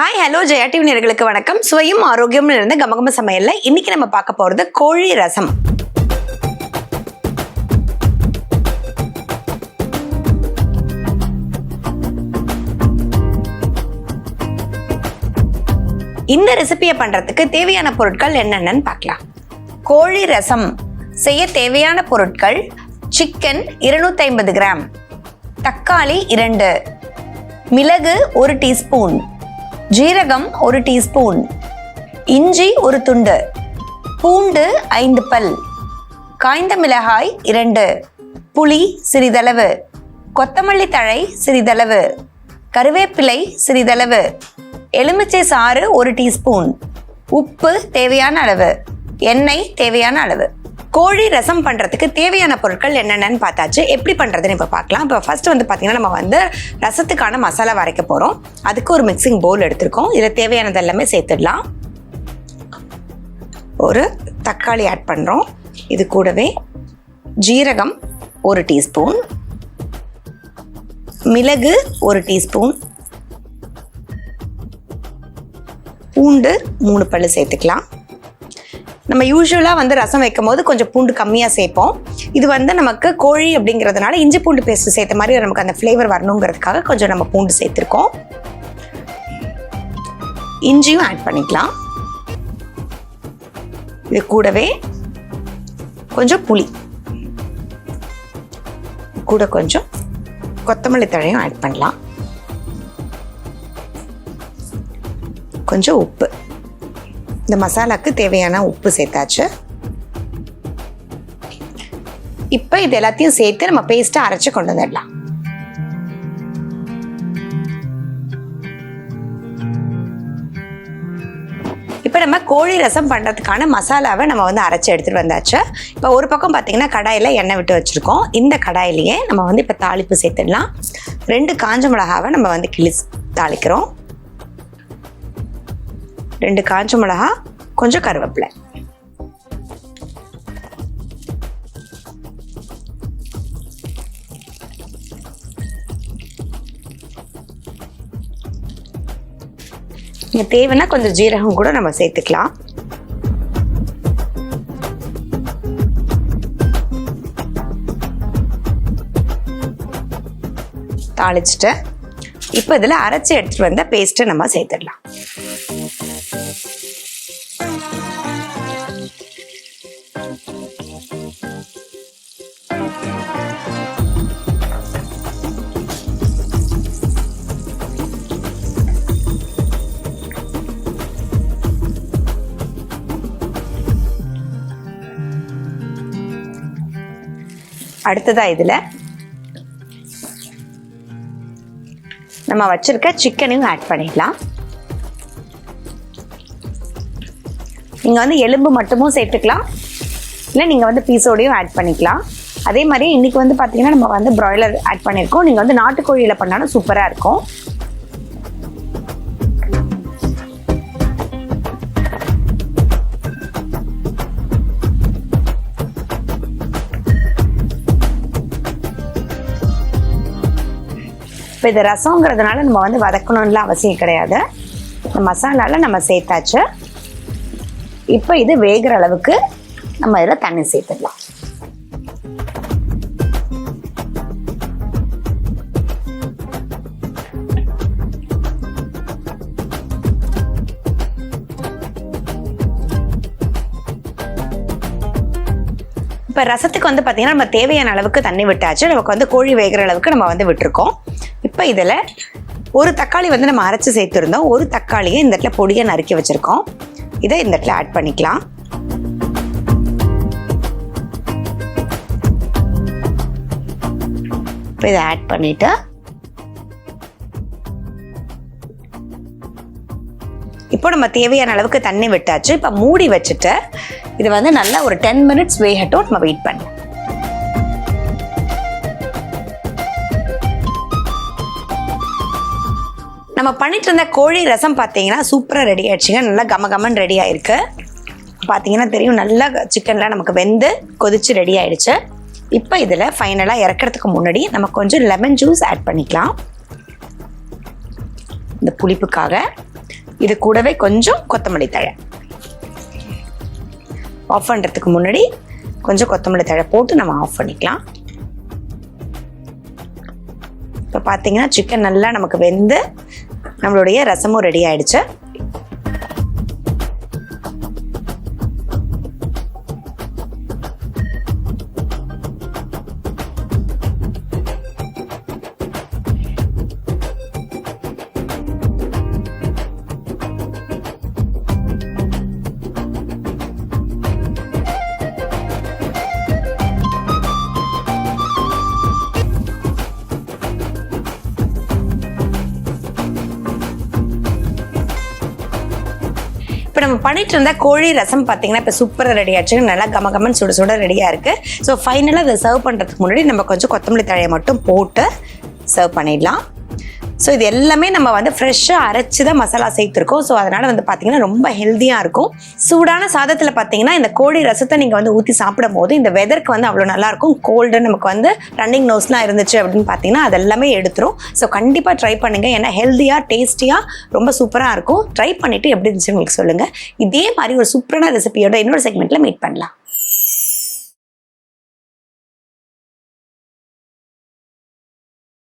Hi hello Jaya TV நேயர்களுக்கு வணக்கம். சுவையும் ஆரோக்கியமும் இருந்த கமகம சமையல்ல இன்னைக்கு நம்ம பார்க்க போறது கோழி ரசம். இந்த ரெசிபியை பண்றதுக்கு தேவையான பொருட்கள் என்னென்னு பார்க்கலாம். கோழி ரசம் செய்ய தேவையான பொருட்கள்: சிக்கன் 250 கிராம், தக்காளி 2, மிளகு 1 டீஸ்பூன், ஜீரகம் 1 டீஸ்பூன், இஞ்சி 1 துண்டு, பூண்டு 5 பல், காய்ந்த மிளகாய் 2, புளி சிறிதளவு, கொத்தமல்லி தழை சிறிதளவு, கருவேப்பிலை சிறிதளவு, எலுமிச்சை சாறு 1 டீஸ்பூன், உப்பு தேவையான அளவு, எண்ணெய் தேவையான அளவு. கோழி ரசம் பண்ணுறதுக்கு தேவையான பொருட்கள் என்னென்னு பார்த்தாச்சு. எப்படி பண்ணுறதுன்னு இப்போ பார்க்கலாம். இப்போ ஃபர்ஸ்ட் பார்த்தீங்கன்னா நம்ம ரசத்துக்கான மசாலா வரைக்க போகிறோம். அதுக்கு ஒரு மிக்சிங் பவுல் எடுத்திருக்கோம். இதில் தேவையானது எல்லாமே சேர்த்துடலாம். ஒரு தக்காளி ஆட் பண்ணுறோம். இது கூடவே ஜீரகம் 1 டீஸ்பூன், மிளகு 1 டீஸ்பூன், பூண்டு 3 பல்லு சேர்த்துக்கலாம். நம்ம யூஸ்வலாக ரசம் வைக்கும் போது கொஞ்சம் பூண்டு கம்மியாக சேர்ப்போம். இது நமக்கு கோழி அப்படிங்கிறதுனால இஞ்சி பூண்டு பேஸ்ட் சேர்த்த மாதிரி நமக்கு அந்த ஃப்ளேவர் வரணுங்கிறதுக்காக கொஞ்சம் நம்ம பூண்டு சேர்த்துருக்கோம். இஞ்சியும் ஆட் பண்ணிக்கலாம். இது கூடவே கொஞ்சம் புளி, கூட கொஞ்சம் கொத்தமல்லி தழையும் ஆட் பண்ணலாம். கொஞ்சம் உப்பு, இந்த மசாலாக்கு தேவையான உப்பு சேர்த்தாச்சு. இப்போ இது எல்லாத்தையும் சேர்த்து நம்ம பேஸ்ட்டை அரைச்சு கொண்டு வந்துடலாம். இப்போ நம்ம கோழி ரசம் பண்ணுறதுக்கான மசாலாவை நம்ம அரைச்சி எடுத்துகிட்டு வந்தாச்சு. இப்போ ஒரு பக்கம் பார்த்தீங்கன்னா கடாயில் எண்ணெய் விட்டு வச்சுருக்கோம். இந்த கடாயிலேயே நம்ம இப்போ தாளிப்பு சேர்த்துடலாம். 2 காஞ்ச மிளகாவை நம்ம கிள்ளி தாளிக்கிறோம். 2 காஞ்ச மிளகா, கொஞ்சம் கருவேப்பிலை. தேவைன்னா கொஞ்சம் ஜீரகம் கூட நம்ம சேர்த்துக்கலாம். தாளிச்சுட்டு இப்போ இதில் அரைச்சி எடுத்துட்டு வந்த பேஸ்ட்டை நம்ம சேர்த்துடலாம். அடுத்ததா இதுல நம்ம வச்சிருக்க சிக்கனையும் ஆட் பண்ணிடலாம். நீங்க எலும்பு மட்டுமும் சேர்த்துக்கலாம், இல்லை நீங்க பீஸோடையும் ஆட் பண்ணிக்கலாம். அதே மாதிரி இன்னைக்கு பாத்தீங்கன்னா நம்ம பிராய்லர் ஆட் பண்ணியிருக்கோம். நீங்க நாட்டுக்கோழியில பண்ணாலும் சூப்பரா இருக்கும். இப்போ இது ரசங்கிறதுனால நம்ம வதக்கணும்லாம் அவசியம் கிடையாது. இந்த மசாலால நம்ம சேர்த்தாச்சு. இப்போ இது வேகிற அளவுக்கு நம்ம இதில் தண்ணி சேர்த்துக்கலாம். இப்போ ரசத்துக்கு பார்த்தீங்கன்னா நம்ம தேவையான அளவுக்கு தண்ணி விட்டாச்சு. நமக்கு கோழி வேகிற அளவுக்கு நம்ம விட்டுருக்கோம். இப்போ இதில் ஒரு தக்காளி நம்ம அரைச்சி சேர்த்துருந்தோம். ஒரு தக்காளியை இந்த இடத்துல பொடியை நறுக்கி வச்சுருக்கோம். இதை இந்த இடத்துல ஆட் பண்ணிக்கலாம். இப்போ இதை ஆட் பண்ணிவிட்டு இப்போ நம்ம தேவையான அளவுக்கு தண்ணி விட்டாச்சு. இப்போ மூடி வச்சுட்டு இது நல்லா ஒரு 10 மினிட்ஸ் வேகட்டும். நம்ம வெயிட் பண்ணலாம். நம்ம பண்ணிட்டு இருந்த கோழி ரசம் பார்த்தீங்கன்னா சூப்பராக ரெடி ஆயிடுச்சுங்க. நல்லா கமகமன் ரெடி ஆயிருக்கு. பார்த்தீங்கன்னா தெரியும், நல்லா சிக்கன்லாம் நமக்கு வெந்து கொதிச்சு ரெடி ஆயிடுச்சு. இப்போ இதில் ஃபைனலாக இறக்கிறதுக்கு முன்னாடி நம்ம கொஞ்சம் லெமன் ஜூஸ் ஆட் பண்ணிக்கலாம். இந்த புளிப்புக்காக இது கூடவே கொஞ்சம் கொத்தமல்லி தழை. ஆஃப் பண்ணுறதுக்கு முன்னாடி கொஞ்சம் கொத்தமல்லி தழை போட்டு நம்ம ஆஃப் பண்ணிக்கலாம். இப்போ பார்த்தீங்கன்னா சிக்கன் நல்லா நமக்கு வெந்து நம்மளுடைய ரசமும் ரெடி ஆயிடுச்சு. இப்போ நம்ம பண்ணிட்டு இருந்தா கோழி ரசம் பார்த்தீங்கன்னா இப்போ சூப்பராக ரெடி ஆச்சு. நல்லா கமகமன்னு சுட சுட ரெடியாக இருக்குது. ஸோ ஃபைனலாக அதை சர்வ் பண்ணுறதுக்கு முன்னாடி நம்ம கொஞ்சம் கொத்தமல்லி தழையை மட்டும் போட்டு சர்வ் பண்ணிடலாம். ஸோ இது எல்லாமே நம்ம வந்து ஃப்ரெஷ்ஷாக அரைச்சி தான் மசாலா சேர்த்துருக்கோம். ஸோ அதனால் வந்து பார்த்தீங்கன்னா ரொம்ப ஹெல்த்தியாக இருக்கும். சூடான சாதத்தில் பார்த்தீங்கன்னா இந்த கோழி ரசத்தை நீங்கள் வந்து ஊற்றி சாப்பிடும் போது இந்த வெதருக்கு வந்து அவ்வளோ நல்லாயிருக்கும். கோல்டு நமக்கு வந்து ரன்னிங் நோஸ்லாம் இருந்துச்சு அப்படின்னு பார்த்தீங்கன்னா அது எல்லாமே எடுத்துரும். ஸோ கண்டிப்பாக ட்ரை பண்ணுங்கள். ஏன்னா ஹெல்த்தியாக டேஸ்டியாக ரொம்ப சூப்பராக இருக்கும். ட்ரை பண்ணிவிட்டு எப்படி இருந்துச்சு உங்களுக்கு சொல்லுங்கள். இதே மாதிரி ஒரு சூப்பரான ரெசிபியோட இன்னொரு செக்மெண்ட்டில் மீட் பண்ணலாம்.